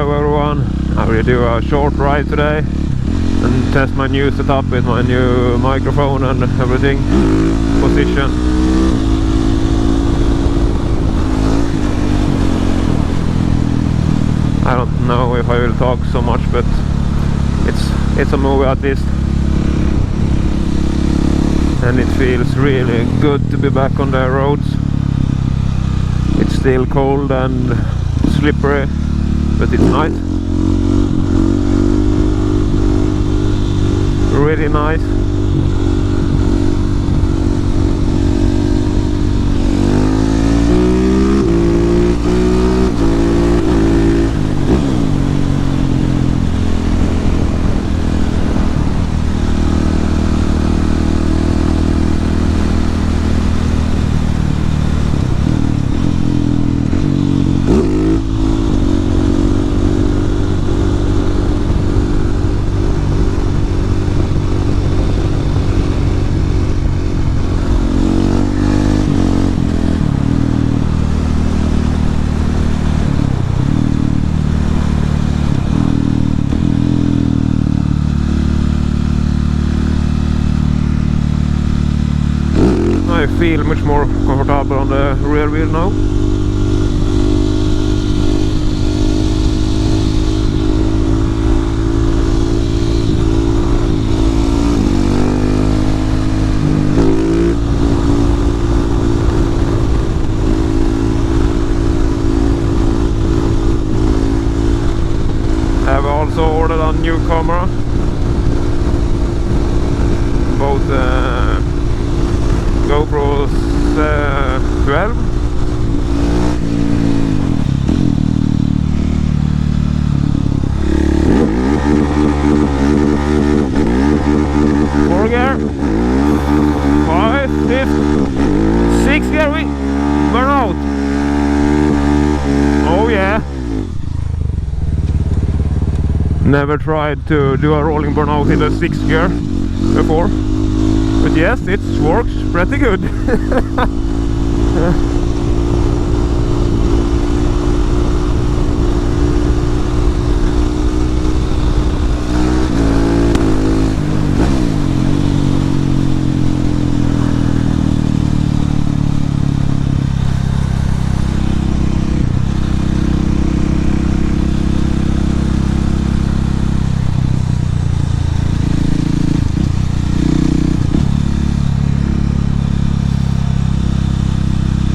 Hello everyone, I will do a short ride today and test my new setup with my new microphone and everything, position. I don't know if I will talk so much, but it's a movie at least. And it feels really good to be back on the roads. It's still cold and slippery, but it's nice. Really nice. I feel much more comfortable on the rear wheel now. I have also ordered a new camera, both Gopro 12 4 gear, 5, 5, 6 gear, we burn out. Oh yeah. Never tried to do a rolling burnout in the 6th gear before. But yes, it works pretty good.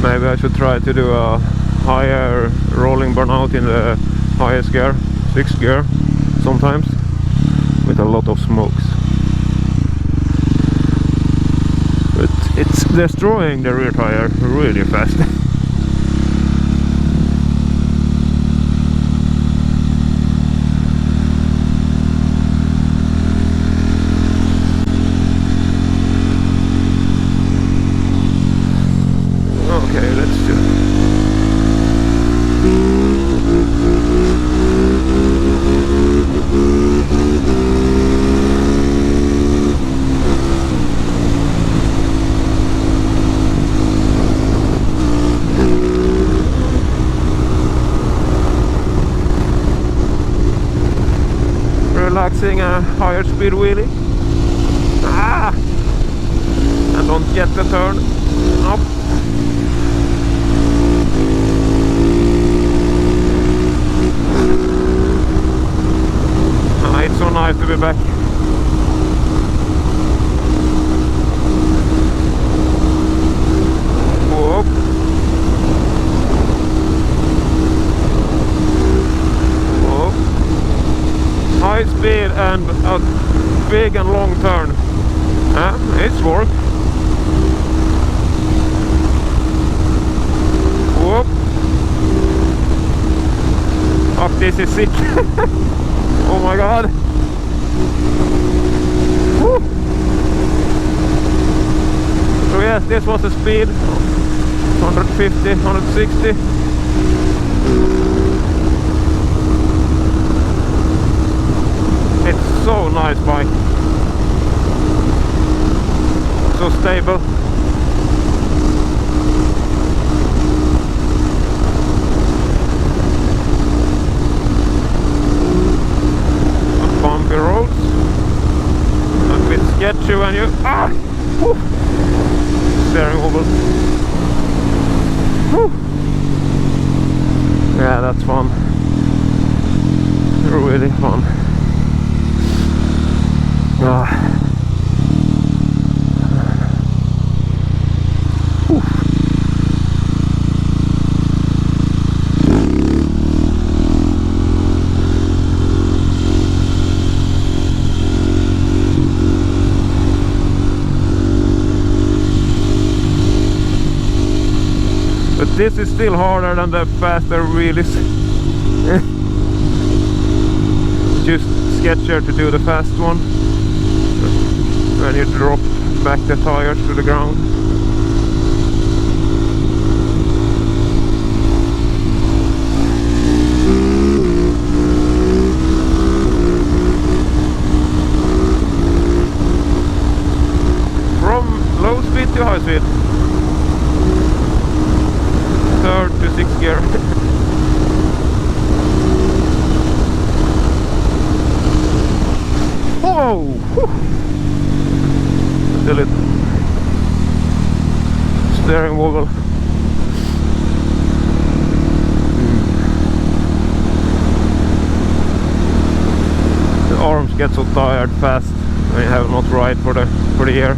Maybe I should try to do a higher rolling burnout in the highest gear, 6th gear, sometimes, with a lot of smokes. But it's destroying the rear tire really fast. Okay, let's do it. Relaxing a higher speed wheelie. Ah! And don't get the turn up. It's so nice to be back. Whoa. Whoa. High speed and a big and long turn. It's work. Whoop. Oh, this is sick. Oh my god. Woo. So yes, this was the speed. 150, 160. It's so nice bike. So stable. when you... Ah! Woo! Steering wobble. Woo! Yeah, that's fun. Really fun. Ah. But this is still harder than the faster wheelies. Just sketchier to do the fast one when you drop back the tires to the ground. From low speed to high speed. Third to sixth gear. Oh! Still it. Steering wobble. The arms get so tired fast when you have not ride for the year.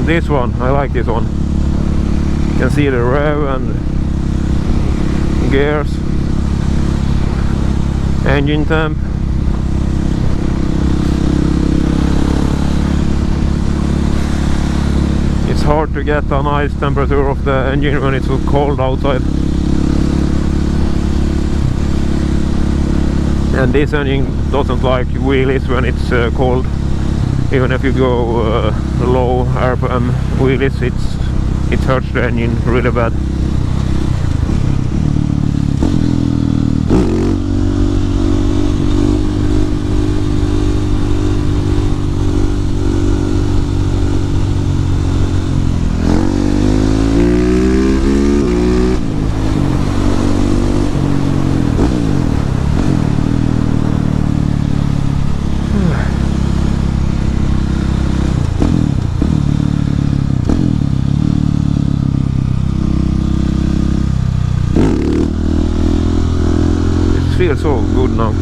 This one, I like this one. You can see the rev and gears, engine temp. It's hard to get a nice temperature of the engine when it's so cold outside. And this engine doesn't like wheelies when it's cold. Even if you go low RPM wheelies, it hurts the engine really bad. Feels so good now.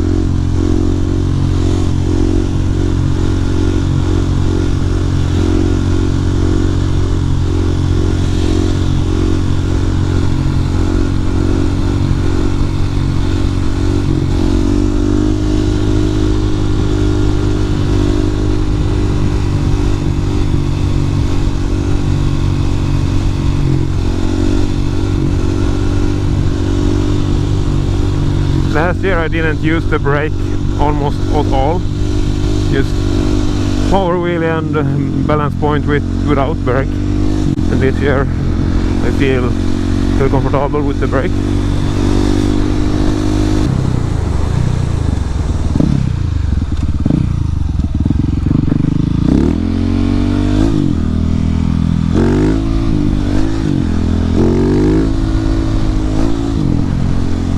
Last year I didn't use the brake almost at all, just power wheelie and balance point without brake. And this year I feel comfortable with the brake.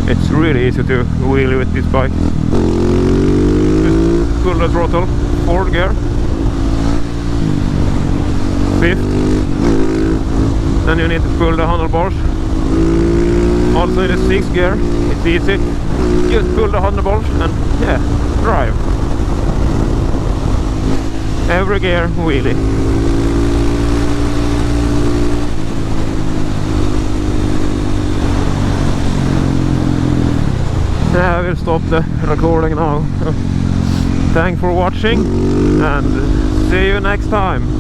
It's really easy to wheelie with this bike. Just pull the throttle, 4th gear, 5th, then you need to pull the handlebars. Also in the 6th gear, it's easy. Just pull the handlebars and yeah, drive. Every gear wheelie. I will stop the recording now. Thanks for watching and see you next time.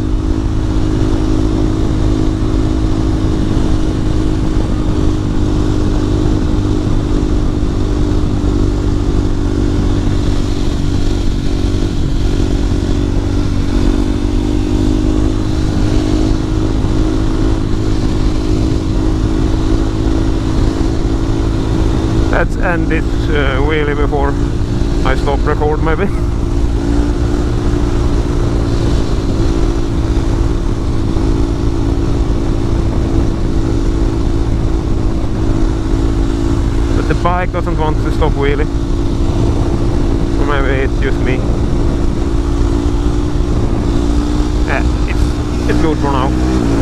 Let's end this wheelie before I stop record maybe. bike doesn't want to stop wheelie. Or maybe it's just me. Yeah, it's good for now.